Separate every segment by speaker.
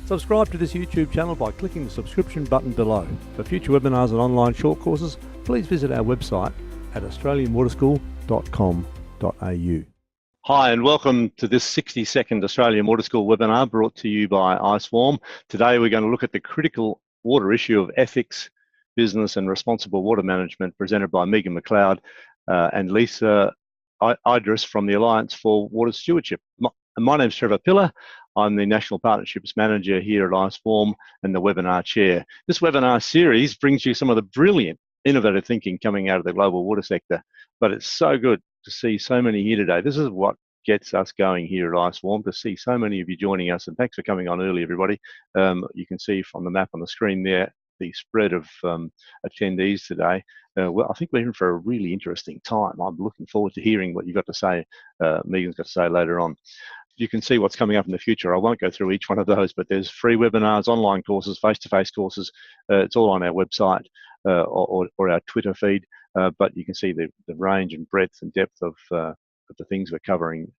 Speaker 1: Subscribe to this YouTube channel by clicking the subscription button below. For future webinars and online short courses, please visit our website at australianwaterschool.com.au. Hi and welcome to this 60-second Australian Water School webinar brought to you by iSwarm. Today we're going to look at the critical water issue of ethics, business and responsible water management, presented by Megan McLeod and Lisa Idris from the Alliance for Water Stewardship. My name's Trevor Pillar. I'm the National Partnerships Manager here at iSwarm and the webinar chair. This webinar series brings you some of the brilliant, innovative thinking coming out of the global water sector, but it's so good to see so many here today. This is what gets us going here at iSwarm, to see so many of you joining us, and thanks for coming on early, everybody. You can see from the map on the screen there the spread of attendees today. Well, I think we're in for a really interesting time. I'm looking forward to hearing what you've got to say, Megan's got to say later on. You can see what's coming up in the future. I won't go through each one of those, but there's free webinars, online courses, face-to-face courses. It's all on our website or our Twitter feed, but you can see the range and breadth and depth of the things we're covering,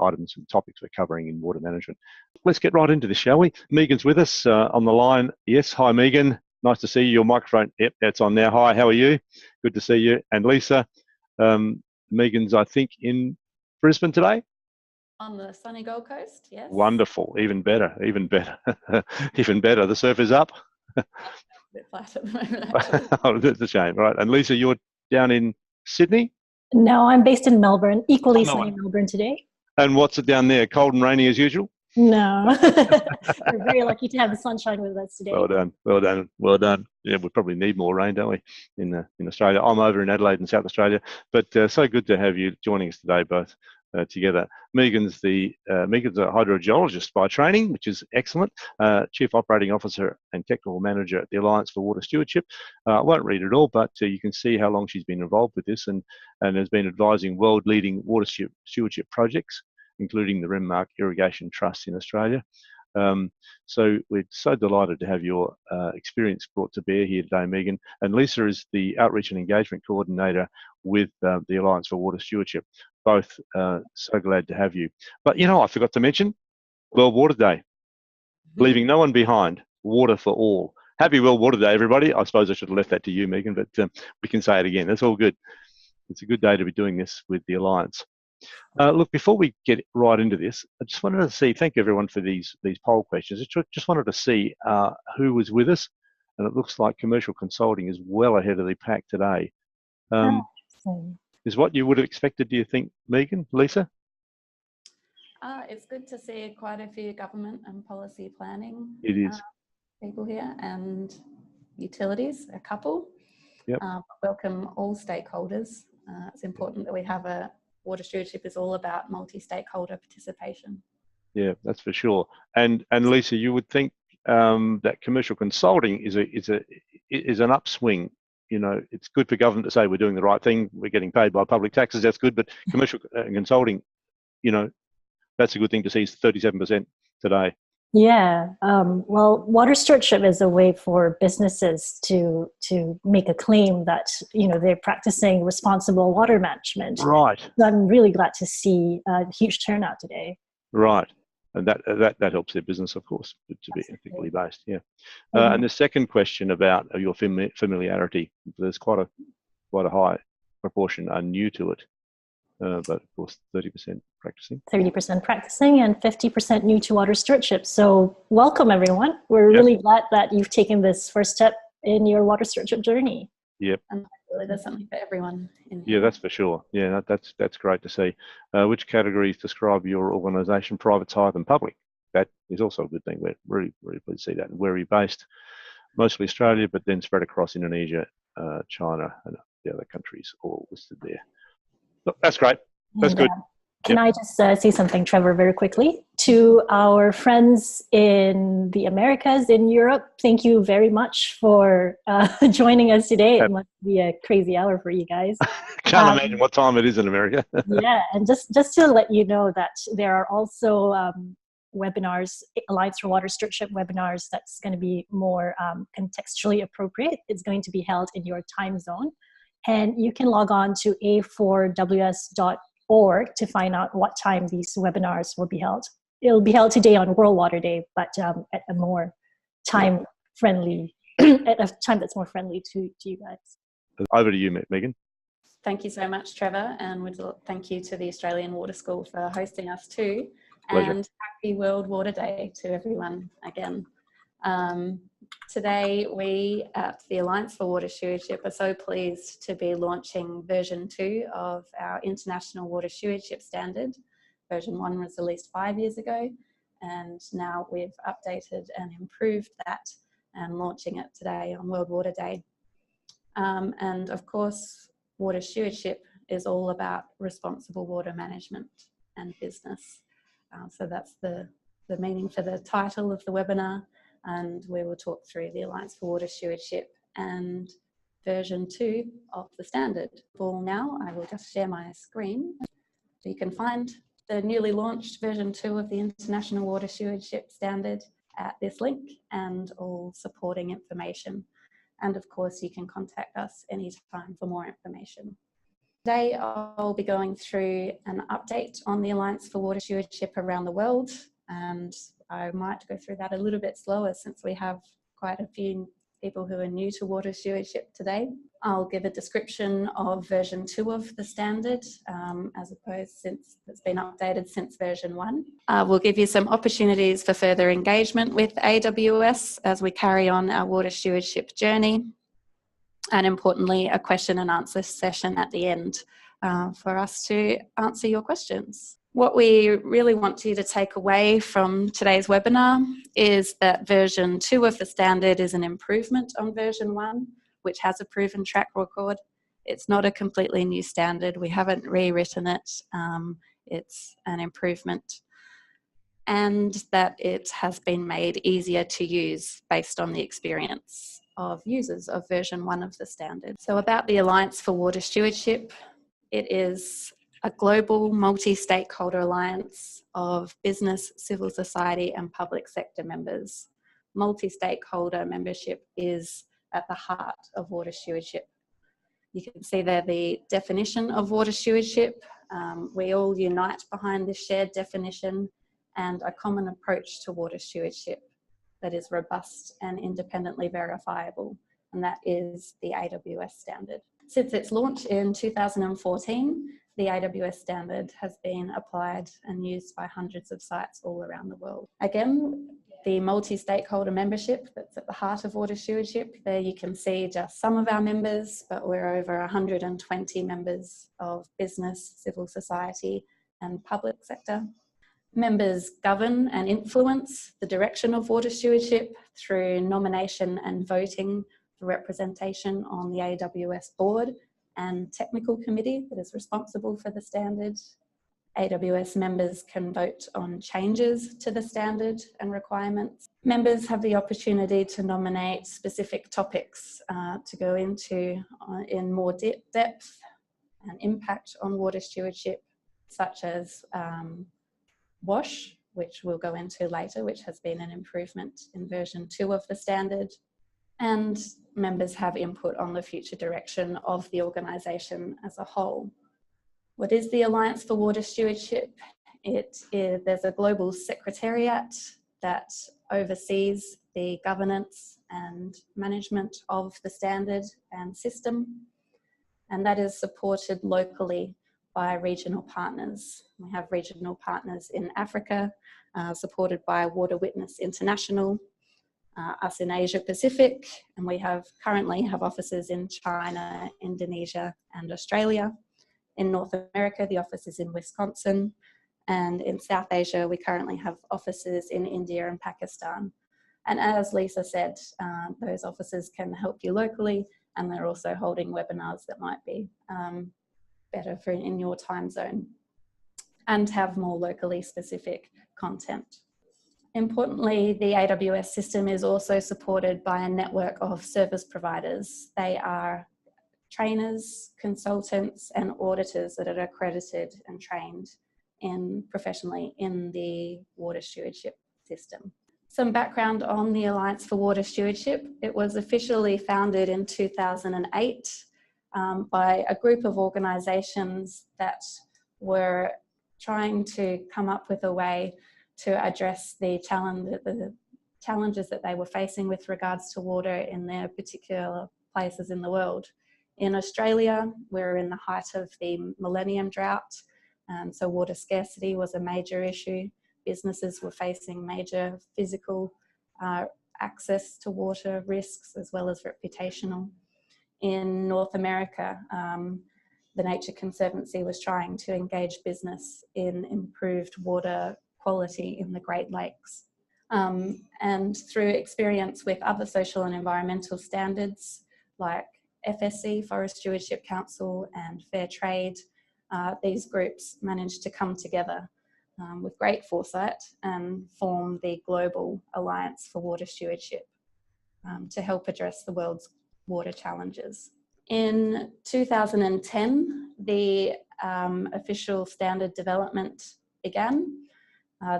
Speaker 1: items and topics we're covering in water management. Let's get right into this, shall we? Megan's with us on the line. Yes, hi Megan. Nice to see you. Your microphone, yep, that's on now. Hi, how are you? Good to see you. And Lisa, Megan's, I think, in Brisbane today?
Speaker 2: On the sunny Gold Coast, yes.
Speaker 1: Wonderful, even better, even better, even better. The surf is up.
Speaker 2: A bit flat at the moment, actually.
Speaker 1: Oh, that's a shame, right? And Lisa, you're down in Sydney?
Speaker 3: No, I'm based in Melbourne, equally sunny in Melbourne today.
Speaker 1: And what's it down there, cold and rainy as usual?
Speaker 3: No, we're very lucky to have the sunshine with us today.
Speaker 1: Well done, well done, well done. Yeah, we probably need more rain, don't we, in Australia? I'm over in Adelaide in South Australia, but so good to have you joining us today, both together. Megan's a hydrogeologist by training, which is excellent. Chief Operating Officer and Technical Manager at the Alliance for Water Stewardship. I won't read it all, but you can see how long she's been involved with this and has been advising world-leading water stewardship projects, including the Renmark Irrigation Trust in Australia. So we're so delighted to have your experience brought to bear here today, Megan. And Lisa is the Outreach and Engagement Coordinator with the Alliance for Water Stewardship. Both so glad to have you. But you know, I forgot to mention World Water Day. Leaving no one behind, water for all. Happy World Water Day, everybody. I suppose I should have left that to you, Megan, but we can say it again. That's all good. It's a good day to be doing this with the Alliance. Look, before we get right into this, I just wanted to see, thank everyone for these poll questions. I just wanted to see who was with us, and it looks like commercial consulting is well ahead of the pack today. Is what you would have expected, do you think, Megan, Lisa?
Speaker 2: It's good to see quite a few government and policy planning people here, and utilities, a couple.
Speaker 1: Yep.
Speaker 2: Welcome all stakeholders. It's important that we have water stewardship is all about multi-stakeholder participation.
Speaker 1: Yeah, that's for sure. And Lisa, you would think that commercial consulting is an upswing. You know, it's good for government to say we're doing the right thing, we're getting paid by public taxes, that's good, but commercial consulting, you know, that's a good thing to see, is 37% today.
Speaker 3: Yeah, well, water stewardship is a way for businesses to make a claim that, you know, they're practicing responsible water management.
Speaker 1: Right.
Speaker 3: So I'm really glad to see a huge turnout today.
Speaker 1: Right. And that helps their business, of course, to be ethically based. Yeah. And the second question about your familiarity, there's quite a high proportion are new to it, but of course 30% practicing. 30%
Speaker 3: practicing and 50% new to water stewardship. So welcome everyone. We're really glad that you've taken this first step in your water stewardship journey.
Speaker 1: Yep.
Speaker 2: And hopefully there's something for everyone in here.
Speaker 1: Yeah, that's for sure. Yeah, that's great to see. Which categories describe your organisation, private side and public? That is also a good thing. We're really, really pleased to see that. And where are you based? Mostly Australia, but then spread across Indonesia, China, and the other countries all listed there. Look, that's great. That's good.
Speaker 3: Can I just say something, Trevor, very quickly? To our friends in the Americas, in Europe, thank you very much for joining us today. It must be a crazy hour for you guys.
Speaker 1: Can't imagine what time it is in America.
Speaker 3: Yeah, and just to let you know that there are also webinars, Alliance for Water Stewardship webinars, that's going to be more contextually appropriate. It's going to be held in your time zone. And you can log on to a4ws.org to find out what time these webinars will be held. it'll be held today on World Water Day, but at a more time-friendly, at a time that's more friendly to you guys.
Speaker 1: Over to you, Megan.
Speaker 2: Thank you so much, Trevor, and thank you to the Australian Water School for hosting us too.
Speaker 1: Pleasure.
Speaker 2: And happy World Water Day to everyone again. Today, we at the Alliance for Water Stewardship are so pleased to be launching version 2 of our International Water Stewardship Standard. Version 1 was released 5 years ago, and now we've updated and improved that and launching it today on World Water Day. And of course, water stewardship is all about responsible water management and business. So that's the meaning for the title of the webinar, and we will talk through the Alliance for Water Stewardship and version 2 of the standard. For now, I will just share my screen. So you can find the newly launched version 2 of the International Water Stewardship Standard at this link and all supporting information. And of course, you can contact us anytime for more information. Today, I'll be going through an update on the Alliance for Water Stewardship around the world, and I might go through that a little bit slower since we have quite a few people who are new to water stewardship today. I'll give a description of version 2 of the standard, as opposed since it's been updated since version 1. We'll give you some opportunities for further engagement with AWS as we carry on our water stewardship journey. And importantly, a question and answer session at the end for us to answer your questions. What we really want you to take away from today's webinar is that version 2 of the standard is an improvement on version 1, which has a proven track record. It's not a completely new standard. We haven't rewritten it. It's an improvement. And that it has been made easier to use based on the experience of users of version 1 of the standard. So about the Alliance for Water Stewardship, it is a global multi-stakeholder alliance of business, civil society and public sector members. Multi-stakeholder membership is at the heart of water stewardship. You can see there the definition of water stewardship. We all unite behind this shared definition and a common approach to water stewardship that is robust and independently verifiable, and that is the AWS Standard. Since its launch in 2014, the AWS Standard has been applied and used by hundreds of sites all around the world. Again, the multi-stakeholder membership that's at the heart of water stewardship, there you can see just some of our members, but we're over 120 members of business, civil society and public sector. Members govern and influence the direction of water stewardship through nomination and voting for representation on the AWS board and technical committee that is responsible for the standard. AWS members can vote on changes to the standard and requirements. Members have the opportunity to nominate specific topics to go into in more depth and impact on water stewardship, such as WASH, which we'll go into later, which has been an improvement in version 2 of the standard. And members have input on the future direction of the organisation as a whole. What is the Alliance for Water Stewardship? There's a global secretariat that oversees the governance and management of the standard and system, and that is supported locally by regional partners. We have regional partners in Africa, supported by Water Witness International, us in Asia Pacific, and we currently have offices in China, Indonesia and Australia. In North America, the office is in Wisconsin, and in South Asia, we currently have offices in India and Pakistan. And as Lisa said, those offices can help you locally, and they're also holding webinars that might be better for in your time zone and have more locally specific content. Importantly, the AWS system is also supported by a network of service providers. They are trainers, consultants and auditors that are accredited and trained professionally in the water stewardship system. Some background on the Alliance for Water Stewardship. It was officially founded in 2008 by a group of organisations that were trying to come up with a way to address the challenges that they were facing with regards to water in their particular places in the world. In Australia, we're in the height of the millennium drought, so water scarcity was a major issue. Businesses were facing major physical access to water risks as well as reputational. In North America, the Nature Conservancy was trying to engage business in improved water quality in the Great Lakes. And through experience with other social and environmental standards like FSC, Forest Stewardship Council, and Fair Trade, these groups managed to come together with great foresight and form the Global Alliance for Water Stewardship to help address the world's water challenges. In 2010, the official standard development began.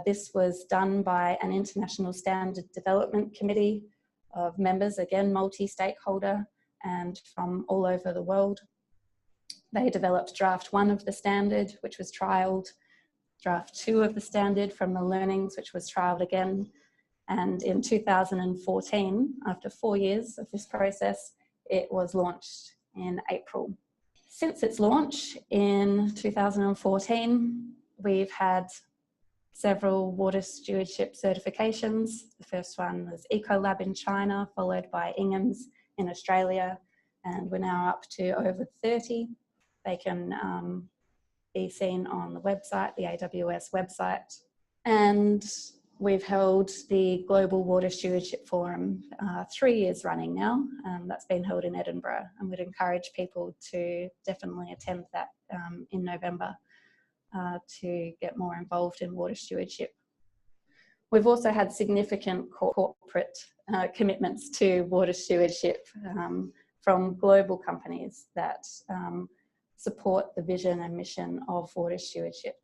Speaker 2: This was done by an international standard development committee of members, again, multi-stakeholder, and from all over the world. They developed draft 1 of the standard, which was trialled, draft 2 of the standard from the learnings, which was trialled again. And in 2014, after 4 years of this process, it was launched in April. Since its launch in 2014, we've had several water stewardship certifications. The first one was Ecolab in China, followed by Ingham's in Australia, and we're now up to over 30. They can be seen on the website, the AWS website. And we've held the Global Water Stewardship Forum 3 years running now, and that's been held in Edinburgh, and we'd encourage people to definitely attend that in November to get more involved in water stewardship. We've also had significant corporate commitments to water stewardship from global companies that support the vision and mission of water stewardship.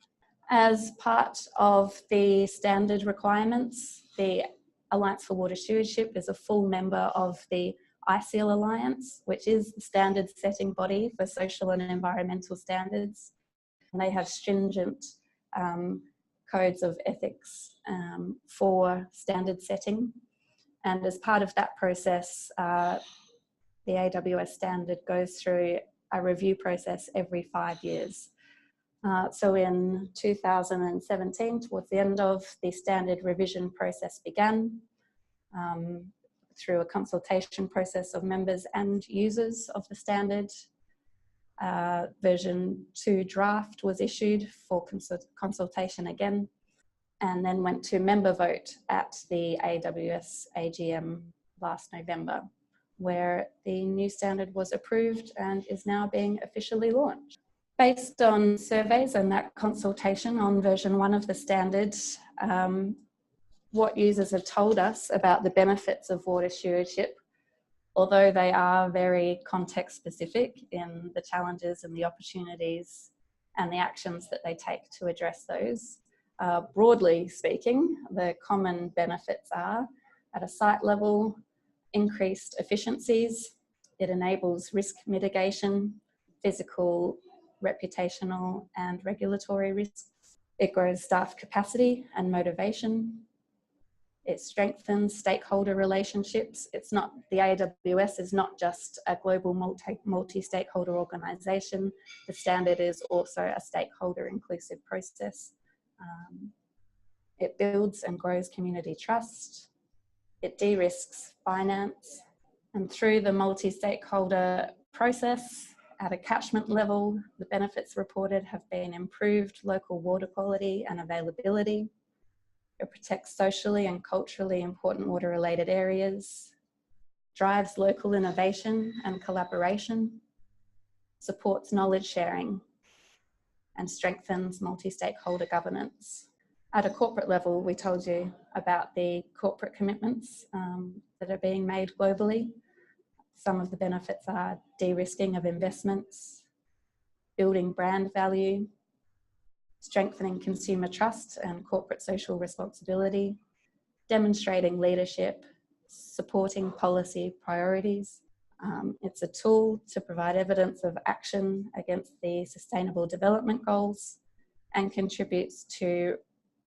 Speaker 2: As part of the standard requirements, the Alliance for Water Stewardship is a full member of the ISEAL Alliance, which is the standard setting body for social and environmental standards. And they have stringent codes of ethics for standard setting. And as part of that process, the AWS Standard goes through a review process every 5 years. So in 2017, towards the end of the standard revision process began through a consultation process of members and users of the standard. Version 2 draft was issued for consultation again, and then went to member vote at the AWS AGM last November, where the new standard was approved and is now being officially launched. Based on surveys and that consultation on version 1 of the standard, what users have told us about the benefits of water stewardship, although they are very context specific in the challenges and the opportunities and the actions that they take to address those. Broadly speaking, the common benefits are, at a site level, increased efficiencies. It enables risk mitigation, physical, reputational and regulatory risks. It grows staff capacity and motivation. It strengthens stakeholder relationships. It's not, the AWS is not just a global multi-stakeholder organisation. The standard is also a stakeholder inclusive process. It builds and grows community trust. It de-risks finance. And through the multi-stakeholder process, at a catchment level, the benefits reported have been improved local water quality and availability. It protects socially and culturally important water-related areas, drives local innovation and collaboration, supports knowledge sharing, and strengthens multi-stakeholder governance. At a corporate level, we told you about the corporate commitments that are being made globally. Some of the benefits are de-risking of investments, building brand value, strengthening consumer trust and corporate social responsibility, demonstrating leadership, supporting policy priorities. It's a tool to provide evidence of action against the Sustainable Development Goals and contributes to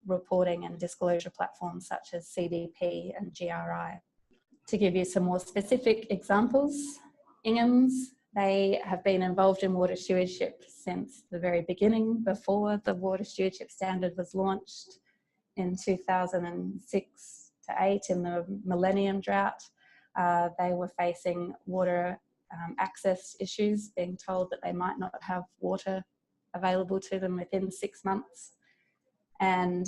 Speaker 2: reporting and disclosure platforms such as CDP and GRI. To give you some more specific examples, Ingham's, they have been involved in water stewardship since the very beginning, before the Water Stewardship Standard was launched in 2006 to 8 in the Millennium Drought. They were facing water access issues, being told that they might not have water available to them within 6 months. And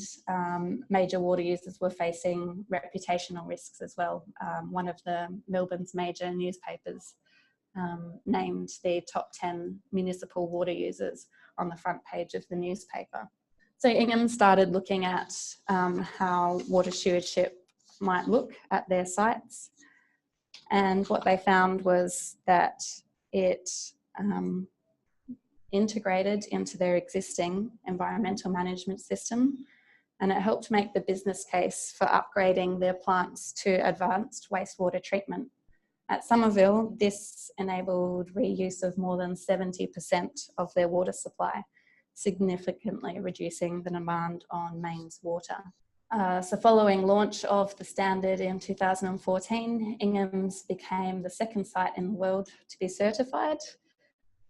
Speaker 2: major water users were facing reputational risks as well. One of Melbourne's major newspapers named the top 10 municipal water users on the front page of the newspaper. So Ingham started looking at how water stewardship might look at their sites. And what they found was that it integrated into their existing environmental management system, and it helped make the business case for upgrading their plants to advanced wastewater treatment. At Somerville, this enabled reuse of more than 70% of their water supply, significantly reducing the demand on mains water. So following launch of the standard in 2014, Ingham's became the second site in the world to be certified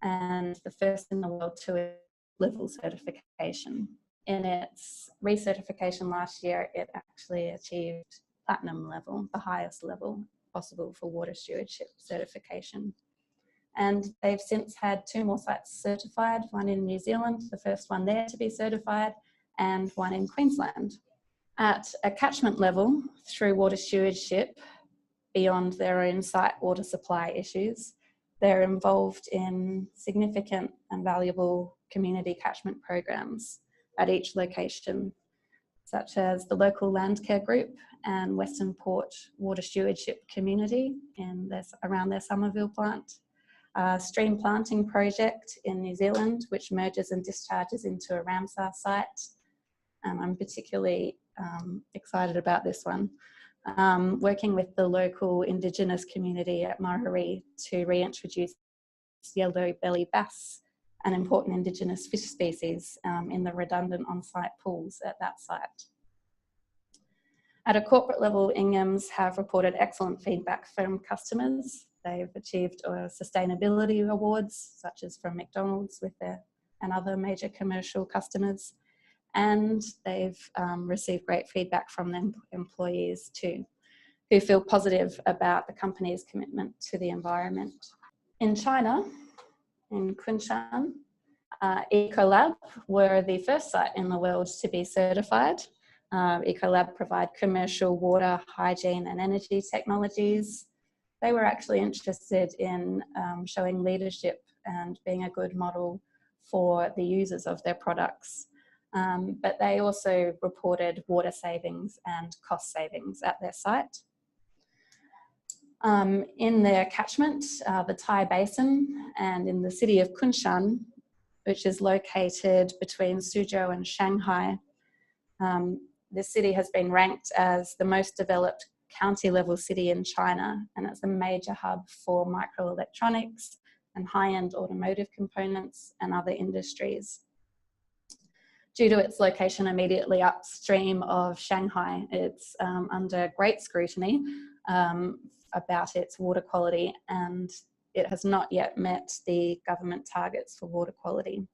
Speaker 2: and the first in the world to level certification. In its recertification last year, it actually achieved platinum level, the highest level possible for water stewardship certification. And they've since had 2 more sites certified, one in New Zealand, the first one there to be certified, and one in Queensland. At a catchment level, through water stewardship, beyond their own site water supply issues, they're involved in significant and valuable community catchment programs at each location, such as the local land care group and Western Port Water Stewardship Community around their Somerville plant. Stream planting project in New Zealand, which merges and discharges into a Ramsar site. I'm particularly excited about this one. Working with the local Indigenous community at Murray to reintroduce yellow belly bass, an important Indigenous fish species, in the redundant on-site pools at that site. At a corporate level, Ingham's have reported excellent feedback from customers. They've achieved sustainability awards, such as from McDonald's and other major commercial customers. And they've received great feedback from their employees too, who feel positive about the company's commitment to the environment. In China, in KUNSHAN, Ecolab were the first site in the world to be certified. Ecolab provide commercial water, hygiene and energy technologies. They were actually interested in showing leadership and being a good model for the users of their products. But they also reported water savings and cost savings at their site. In their catchment, the Thai Basin, and in the city of KUNSHAN, which is located between Suzhou and Shanghai, this city has been ranked as the most developed county-level city in China, and it's a major hub for microelectronics and high-end automotive components and other industries. Due to its location immediately upstream of Shanghai, it's under great scrutiny about its water quality, and it has not yet met the government targets for water quality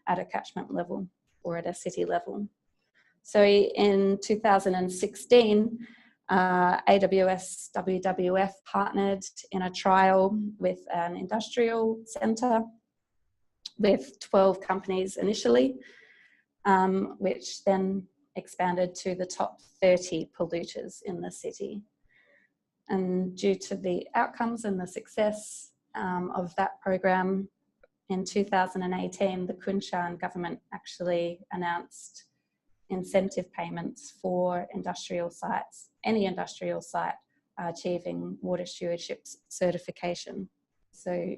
Speaker 2: at a catchment level or at a city level. So in 2016, AWS WWF partnered in a trial with an industrial centre with 12 companies initially, which then expanded to the top 30 polluters in the city. And due to the outcomes and the success of that program, in 2018, the KUNSHAN government actually announced incentive payments for industrial sites, any industrial site achieving water stewardship certification. So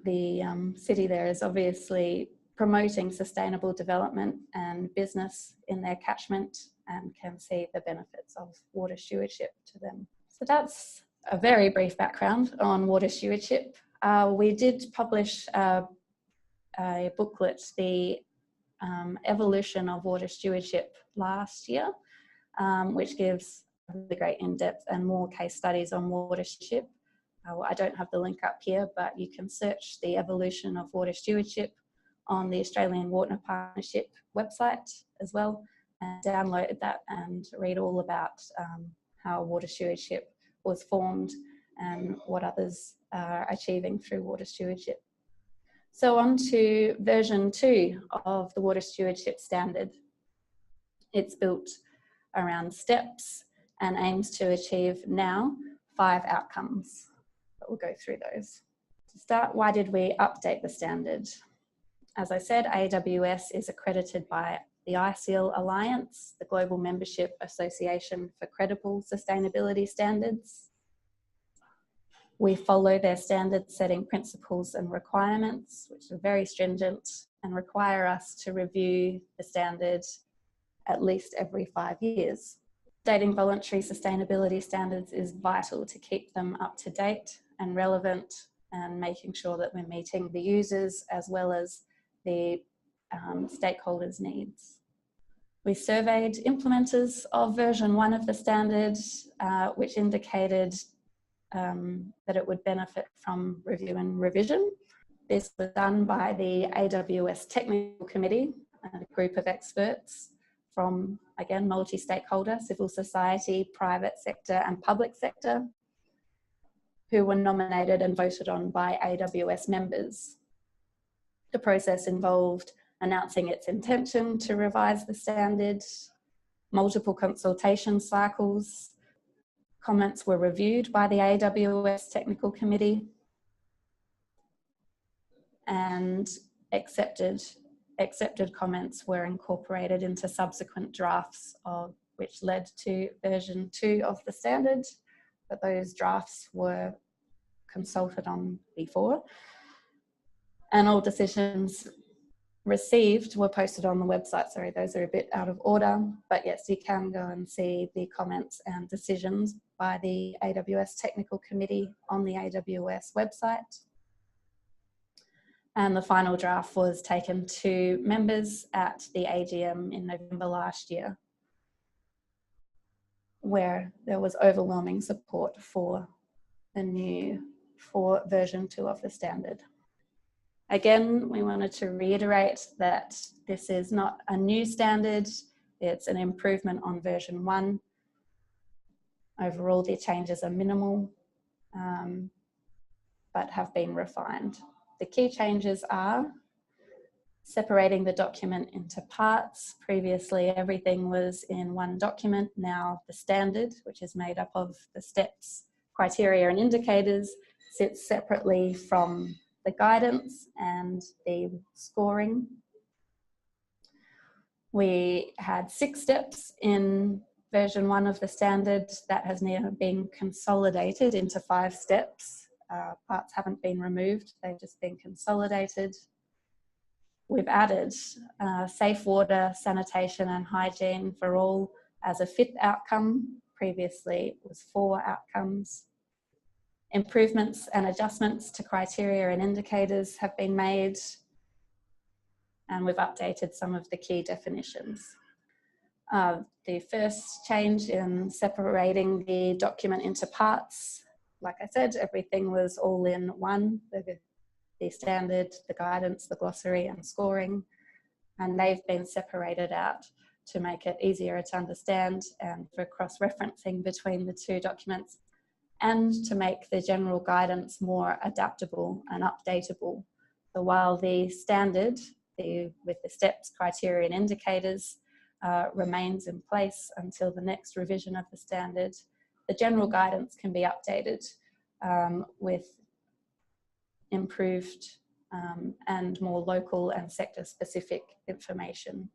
Speaker 2: the city there is obviously promoting sustainable development and business in their catchment and can see the benefits of water stewardship to them. So that's a very brief background on water stewardship. We did publish a booklet, the Evolution of Water Stewardship last year, which gives a really great in-depth and more case studies on water stewardship. I don't have the link up here, but you can search the Evolution of Water Stewardship on the Australian Water Partnership website as well, and download that and read all about how water stewardship was formed and what others are achieving through water stewardship. So on to version 2 of the Water Stewardship Standard. It's built around steps and aims to achieve now 5 outcomes, but we'll go through those. To start, why did we update the standard? As I said, AWS is accredited by the ISEAL Alliance, the Global Membership Association for Credible Sustainability Standards. We follow their standard setting principles and requirements, which are very stringent and require us to review the standard at least every 5 years. Updating voluntary sustainability standards is vital to keep them up to date and relevant, and making sure that we're meeting the users as well as the stakeholders' needs. We surveyed implementers of version 1 of the standard, which indicated that it would benefit from review and revision. This was done by the AWS Technical Committee, a group of experts from, again, multi-stakeholder, civil society, private sector and public sector, who were nominated and voted on by AWS members. The process involved announcing its intention to revise the standard, multiple consultation cycles, comments were reviewed by the AWS Technical Committee, and accepted comments were incorporated into subsequent drafts, of which led to version 2 of the standard, but those drafts were consulted on before. And all decisions received were posted on the website. Sorry, those are a bit out of order, but yes, you can go and see the comments and decisions by the AWS Technical Committee on the AWS website. And the final draft was taken to members at the AGM in November last year, where there was overwhelming support for version 2 of the standard. Again, we wanted to reiterate that this is not a new standard, it's an improvement on version 1. Overall, the changes are minimal, but have been refined. The key changes are separating the document into parts. Previously, everything was in one document. Now the standard, which is made up of the steps, criteria and indicators, sits separately from the guidance and the scoring. We had 6 steps in version 1 of the standard. That has now been consolidated into 5 steps. Parts haven't been removed, they've just been consolidated. We've added safe water, sanitation and hygiene for all as a 5th outcome. Previously it was 4 outcomes. Improvements and adjustments to criteria and indicators have been made, and we've updated some of the key definitions. The first change in separating the document into parts, like I said, everything was all in one, the standard, the guidance, the glossary and scoring, and they've been separated out to make it easier to understand and for cross-referencing between the 2 documents, and to make the general guidance more adaptable and updatable. So while the standard, with the steps, criteria and indicators, remains in place until the next revision of the standard, the general guidance can be updated with improved and more local and sector-specific information.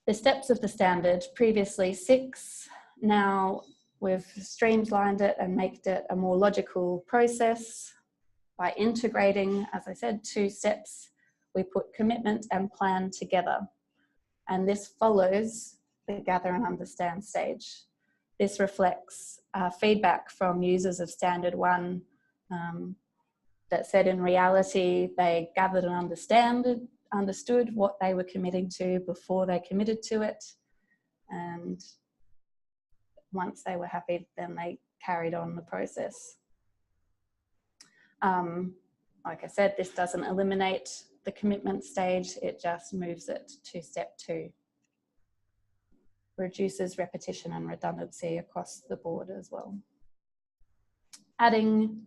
Speaker 2: The steps of the standard, previously 6, now we've streamlined it and made it a more logical process by integrating, as I said, 2 steps. We put commitment and plan together, and this follows the gather and understand stage. This reflects feedback from users of Standard 1 that said in reality they gathered and understood what they were committing to before they committed to it, and once they were happy, then they carried on the process. Like I said, this doesn't eliminate the commitment stage, it just moves it to step 2. Reduces repetition and redundancy across the board as well. Adding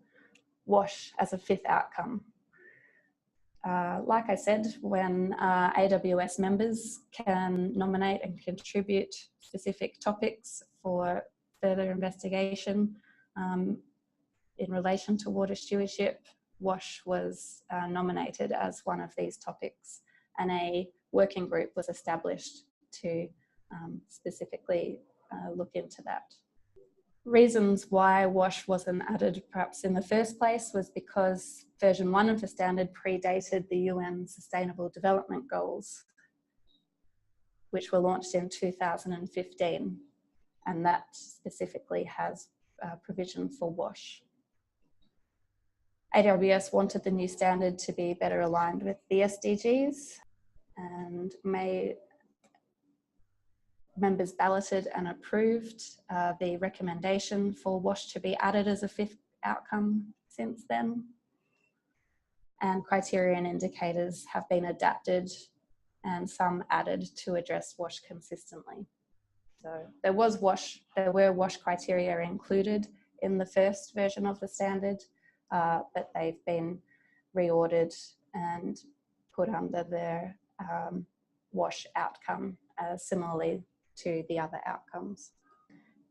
Speaker 2: WASH as a 5th outcome. Like I said, when AWS members can nominate and contribute specific topics for further investigation in relation to water stewardship, WASH was nominated as one of these topics, and a working group was established to specifically look into that. Reasons why WASH wasn't added perhaps in the first place was because version 1 of the standard predated the UN Sustainable Development Goals, which were launched in 2015, and that specifically has provision for WASH. AWS wanted the new standard to be better aligned with the SDGs, and members balloted and approved the recommendation for WASH to be added as a 5th outcome since then. And criteria and indicators have been adapted and some added to address WASH consistently. So there were WASH criteria included in the first version of the standard, but they've been reordered and put under their WASH outcome similarly to the other outcomes.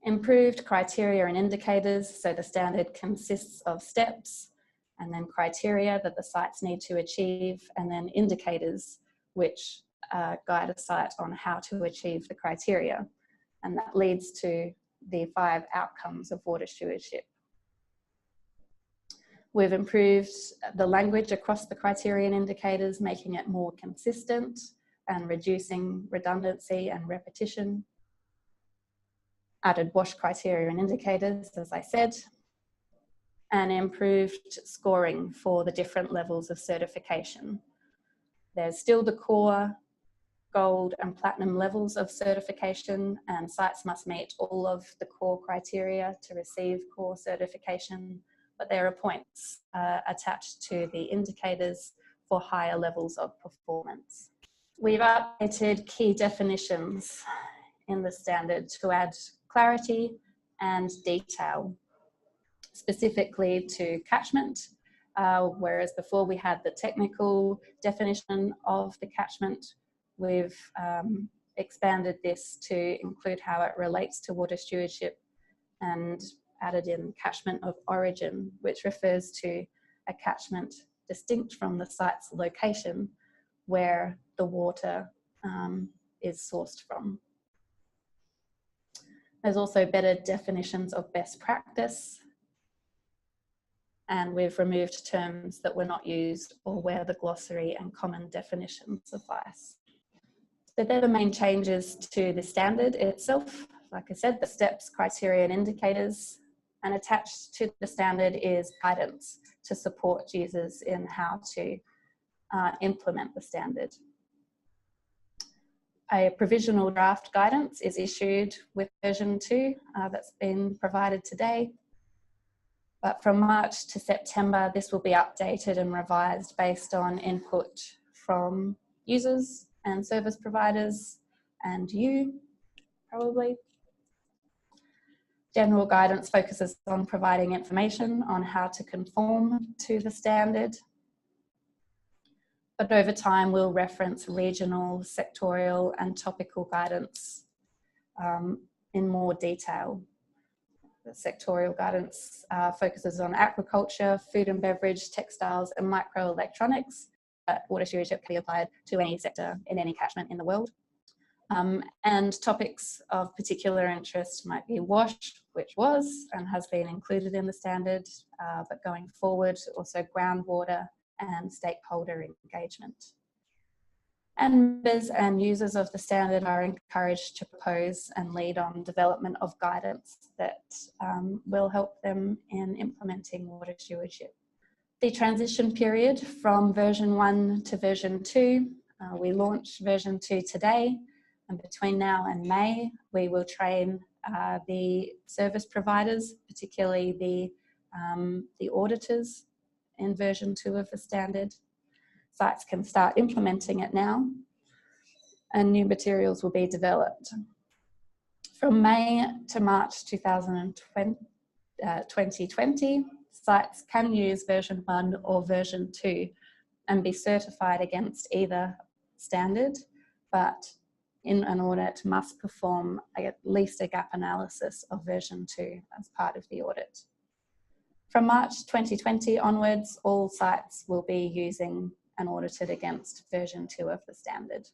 Speaker 2: Improved criteria and indicators, so the standard consists of steps and then criteria that the sites need to achieve, and then indicators which guide a site on how to achieve the criteria. And that leads to the 5 outcomes of water stewardship. We've improved the language across the criteria and indicators, making it more consistent and reducing redundancy and repetition. Added WASH criteria and indicators, as I said, and improved scoring for the different levels of certification. There's still the core, gold and platinum levels of certification, and sites must meet all of the core criteria to receive core certification, but there are points attached to the indicators for higher levels of performance. We've updated key definitions in the standard to add clarity and detail, specifically to catchment, whereas before we had the technical definition of the catchment. We've expanded this to include how it relates to water stewardship and added in catchment of origin, which refers to a catchment distinct from the site's location where the water is sourced from. There's also better definitions of best practice, and we've removed terms that were not used or where the glossary and common definitions suffice. So they're the main changes to the standard itself. Like I said, the steps, criteria and indicators, and attached to the standard is guidance to support users in how to implement the standard. A provisional draft guidance is issued with version 2 that's been provided today. But from March to September, this will be updated and revised based on input from users and service providers and you, probably. General guidance focuses on providing information on how to conform to the standard. But over time, we'll reference regional, sectorial, and topical guidance in more detail. The sectorial guidance focuses on agriculture, food and beverage, textiles, and microelectronics. Water stewardship can be applied to any sector in any catchment in the world. And topics of particular interest might be WASH, which was and has been included in the standard, but going forward, also groundwater and stakeholder engagement. And members and users of the standard are encouraged to propose and lead on development of guidance that will help them in implementing water stewardship. The transition period from version 1 to version 2. We launched version 2 today, and between now and May, we will train the service providers, particularly the auditors in version 2 of the standard. Sites can start implementing it now, and new materials will be developed. From May to March 2020, sites can use version 1 or version 2 and be certified against either standard, but in an audit must perform at least a gap analysis of version 2 as part of the audit. From March 2020 onwards, all sites will be using and audited against version 2 of the standard.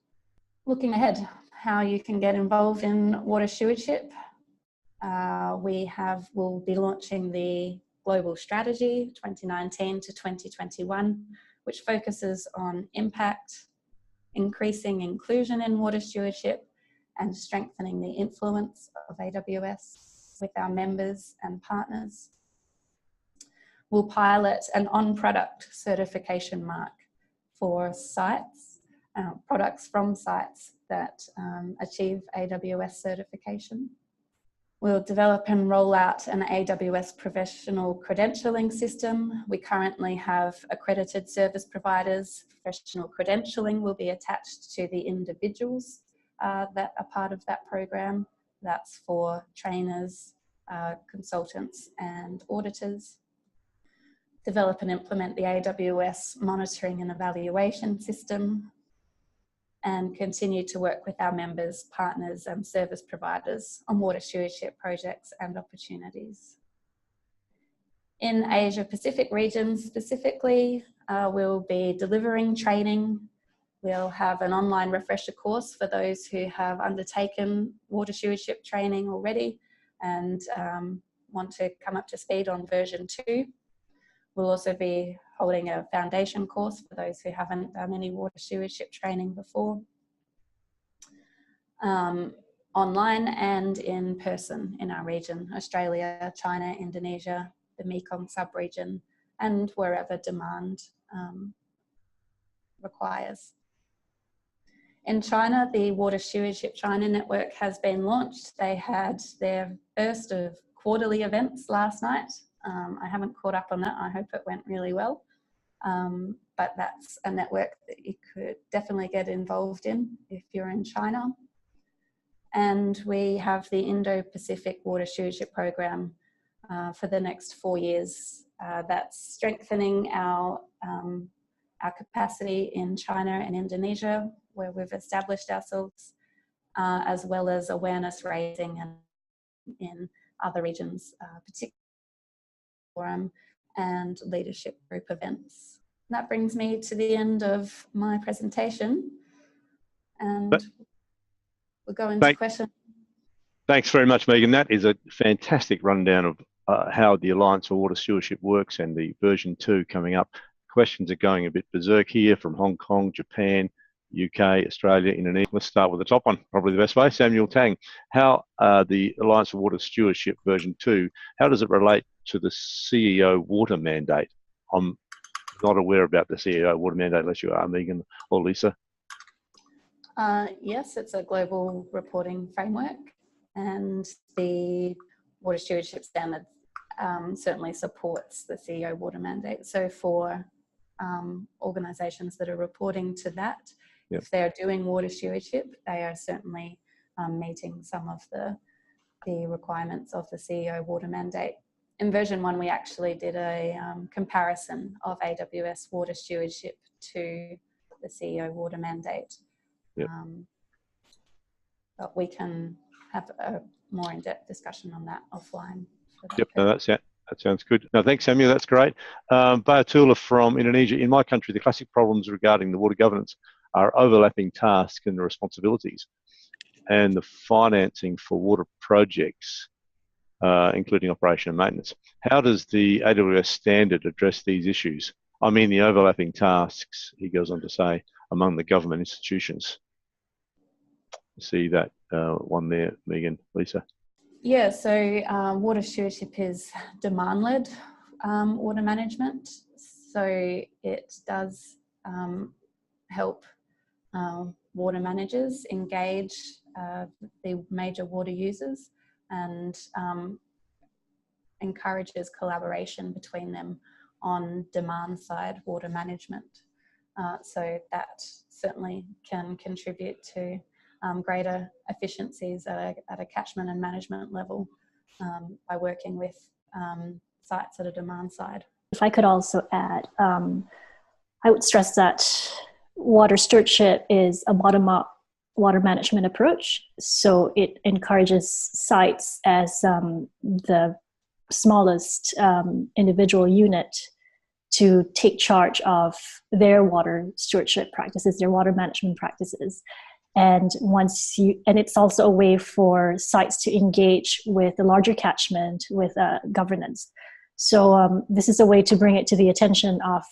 Speaker 2: Looking ahead, how you can get involved in water stewardship. We'll be launching the Global Strategy 2019 to 2021, which focuses on impact, increasing inclusion in water stewardship, and strengthening the influence of AWS with our members and partners. We'll pilot an on-product certification mark for sites, products from sites that achieve AWS certification. We'll develop and roll out an AWS professional credentialing system. We currently have accredited service providers. Professional credentialing will be attached to the individuals that are part of that program. That's for trainers, consultants, and auditors. Develop and implement the AWS monitoring and evaluation system, and continue to work with our members, partners, and service providers on water stewardship projects and opportunities. In Asia Pacific region specifically, we'll be delivering training. We'll have an online refresher course for those who have undertaken water stewardship training already and want to come up to speed on version 2. We'll also be holding a foundation course for those who haven't done any water stewardship training before. Online and in person in our region, Australia, China, Indonesia, the Mekong sub-region, and wherever demand requires. In China, the Water Stewardship China network has been launched. They had their first of quarterly events last night. I haven't caught up on that. I hope it went really well. But that's a network that you could definitely get involved in if you're in China. And we have the Indo-Pacific Water Stewardship Program for the next 4 years. That's strengthening our capacity in China and Indonesia, where we've established ourselves, as well as awareness raising in other regions, particularly forum and leadership group events. And that brings me to the end of my presentation, and we'll go into questions.
Speaker 1: Thanks very much, Megan. That is a fantastic rundown of how the Alliance for Water Stewardship works and the version 2 coming up. Questions are going a bit berserk here from Hong Kong, Japan, UK, Australia, Indonesia. Let's start with the top one, probably the best way. Samuel Tang, how the Alliance for Water Stewardship version 2, how does it relate to the CEO water mandate? I'm not aware about the CEO water mandate unless you are, Megan or Lisa.
Speaker 2: Yes, it's a global reporting framework, and the Water Stewardship Standard certainly supports the CEO water mandate. So for organisations that are reporting to that, if they're doing water stewardship, they are certainly meeting some of the requirements of the CEO water mandate. In version 1, we actually did a comparison of AWS water stewardship to the CEO water mandate. But we can have a more in-depth discussion on that offline.
Speaker 1: Yep, no, that sounds good. No, thanks, Samuel. That's great. Bayatullah from Indonesia. In my country, the classic problems regarding the water governance are overlapping tasks and responsibilities, and the financing for water projects, including operation and maintenance. How does the AWS standard address these issues? I mean, the overlapping tasks, he goes on to say, among the government institutions. See that one there, Megan, Lisa?
Speaker 2: Yeah, so water stewardship is demand-led water management. So it does help water managers engage the major water users and encourages collaboration between them on demand side water management. So that certainly can contribute to greater efficiencies at a catchment and management level by working with sites at a demand side.
Speaker 3: If I could also add, I would stress that water stewardship is a bottom-up water management approach. So it encourages sites as the smallest individual unit to take charge of their water stewardship practices, their water management practices. And it's also a way for sites to engage with the larger catchment with governance. So this is a way to bring it to the attention of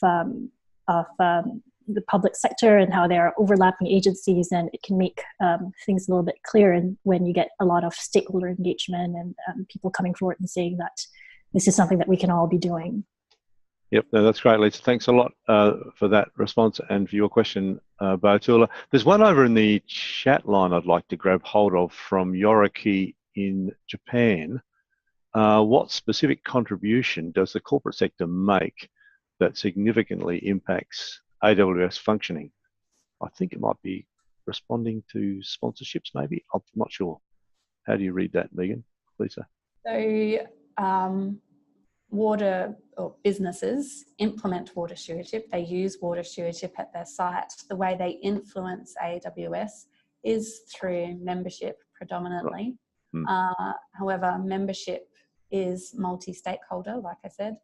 Speaker 3: the public sector and how there are overlapping agencies, and it can make things a little bit clearer when you get a lot of stakeholder engagement and people coming forward and saying that this is something that we can all be doing.
Speaker 1: Yep, no, that's great, Lisa. Thanks a lot for that response and for your question, Bautula. There's one over in the chat line I'd like to grab hold of from Yoriki in Japan. What specific contribution does the corporate sector make that significantly impacts AWS functioning? I think it might be responding to sponsorships, maybe. I'm not sure. How do you read that, Megan? Lisa?
Speaker 2: So, water or businesses implement water stewardship. They use water stewardship at their site. The way they influence AWS is through membership predominantly. Right. However, membership is multi-stakeholder, like I said,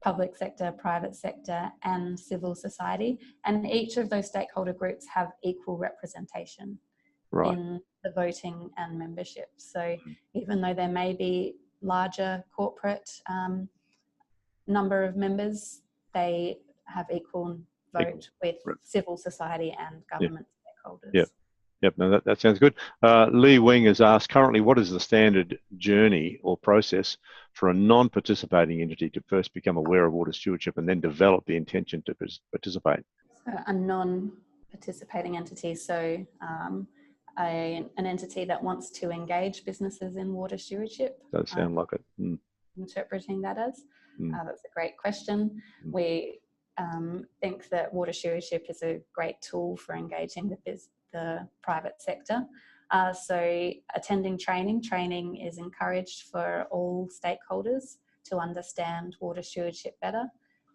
Speaker 2: public sector, private sector, and civil society. And each of those stakeholder groups have equal representation in the voting and membership. So even though there may be larger corporate number of members, they have equal vote with civil society and government stakeholders.
Speaker 1: Yep, no, that sounds good. Lee Wing has asked, currently, what is the standard journey or process for a non-participating entity to first become aware of water stewardship and then develop the intention to participate?
Speaker 2: So a non-participating entity, so an entity that wants to engage businesses in water stewardship.
Speaker 1: Does sound like it.
Speaker 2: Interpreting that as. That's a great question. We think that water stewardship is a great tool for engaging the private sector. So attending training is encouraged for all stakeholders to understand water stewardship better,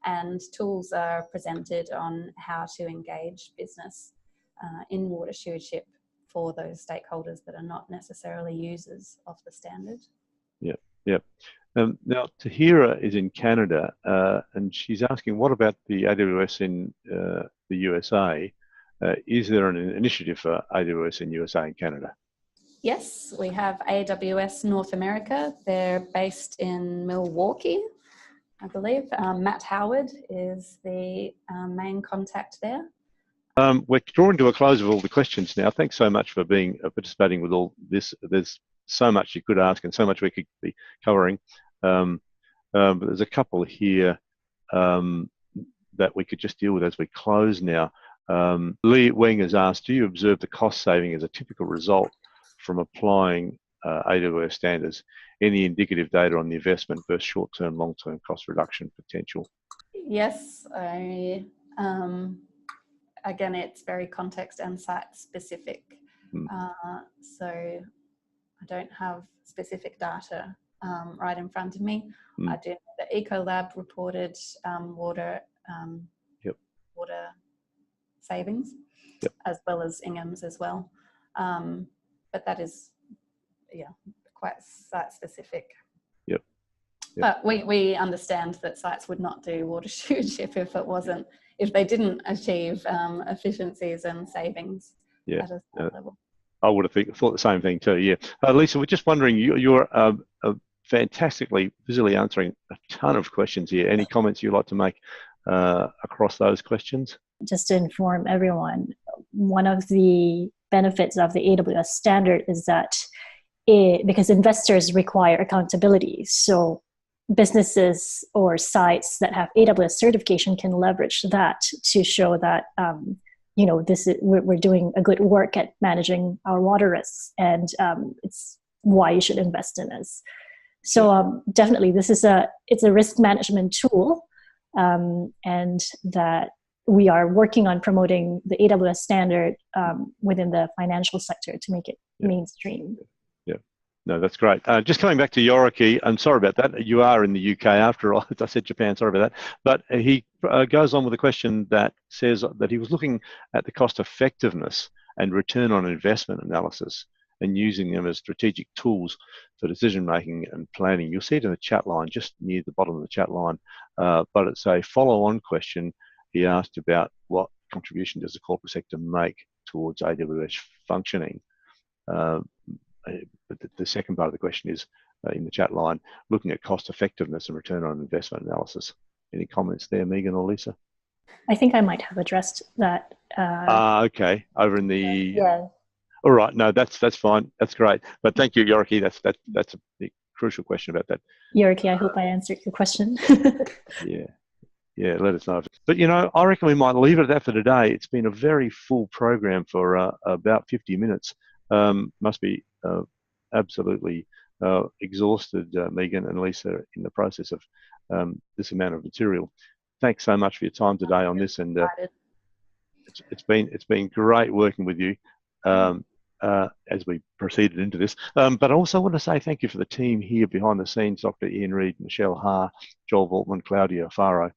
Speaker 2: and tools are presented on how to engage business in water stewardship for those stakeholders that are not necessarily users of the standard.
Speaker 1: Yep. Now, Tahira is in Canada, and she's asking, what about the AWS in the USA? Is there an initiative for AWS in USA and Canada?
Speaker 2: Yes, we have AWS North America. They're based in Milwaukee, I believe. Matt Howard is the main contact there.
Speaker 1: We're drawing to a close of all the questions now. Thanks so much for participating with all this. There's so much you could ask and so much we could be covering. But there's a couple here that we could just deal with as we close now. Lee Wing has asked, do you observe the cost saving as a typical result from applying AWS standards? Any indicative data on the investment versus short-term, long-term cost reduction potential?
Speaker 2: Yes, again, it's very context and site specific. So I don't have specific data right in front of me. I do know that Ecolab reported water savings, as well as Ingham's as well. But that is, quite site specific.
Speaker 1: Yep.
Speaker 2: But we understand that sites would not do water stewardship if they didn't achieve efficiencies and savings at a level.
Speaker 1: I would have thought the same thing too, yeah. Lisa, we're just wondering, you're fantastically busily answering a ton of questions here. Any comments you'd like to make across those questions?
Speaker 3: Just to inform everyone, one of the benefits of the AWS standard is that because investors require accountability, so businesses or sites that have AWS certification can leverage that to show that we're doing a good work at managing our water risks, and it's why you should invest in us. So definitely, it's a risk management tool, and that we are working on promoting the AWS standard within the financial sector to make it mainstream.
Speaker 1: Yeah, no, that's great. Just coming back to Yoriki, I'm sorry about that. You are in the UK after all. I said Japan, sorry about that. But he goes on with a question that says that he was looking at the cost effectiveness and return on investment analysis and using them as strategic tools for decision making and planning. You'll see it in the chat line, just near the bottom of the chat line. But it's a follow-on question. He asked about what contribution does the corporate sector make towards AWS functioning. But the second part of the question is in the chat line, looking at cost effectiveness and return on investment analysis. Any comments there, Megan or Lisa?
Speaker 3: I think I might have addressed that.
Speaker 1: Okay, over in the...
Speaker 2: Yeah.
Speaker 1: All right, no, that's fine. That's great. But thank you, Yoriki. That's a big, crucial question about that.
Speaker 3: Yoriki, I hope I answered your question.
Speaker 1: Yeah, let us know. But, I reckon we might leave it at that for today. It's been a very full program for about 50 minutes. Must be absolutely exhausted, Megan and Lisa, in the process of this amount of material. Thanks so much for your time today on this, and it's been great working with you as we proceeded into this. But I also want to say thank you for the team here behind the scenes, Dr. Ian Reid, Michelle Ha, Joel Voltman, Claudia Faro,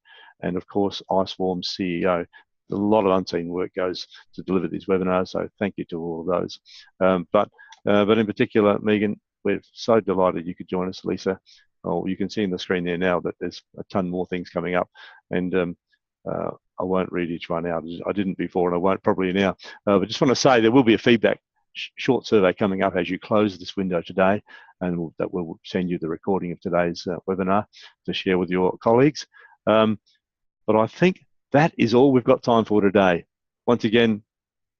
Speaker 1: and of course, IceWarm's CEO. A lot of unseen work goes to deliver these webinars, so thank you to all of those. But in particular, Megan, we're so delighted you could join us. Lisa, you can see on the screen there now that there's a ton more things coming up, and I won't read each one out. I didn't before, and I won't probably now. But just want to say there will be a feedback short survey coming up as you close this window today, and that will send you the recording of today's webinar to share with your colleagues. But I think that is all we've got time for today. Once again,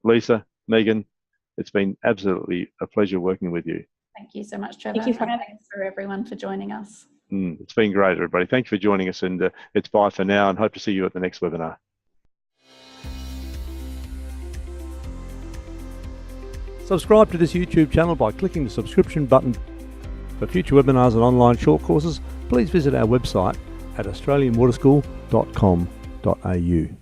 Speaker 1: Lisa, Megan, it's been absolutely a pleasure working with you.
Speaker 2: Thank you so much, Trevor.
Speaker 3: Thank you for having us.
Speaker 2: Thanks for everyone for joining us.
Speaker 1: It's been great, everybody. Thank you for joining us, and it's bye for now, and hope to see you at the next webinar. Subscribe to this YouTube channel by clicking the subscription button. For future webinars and online short courses, please visit our website at australianwaterschool.com.au.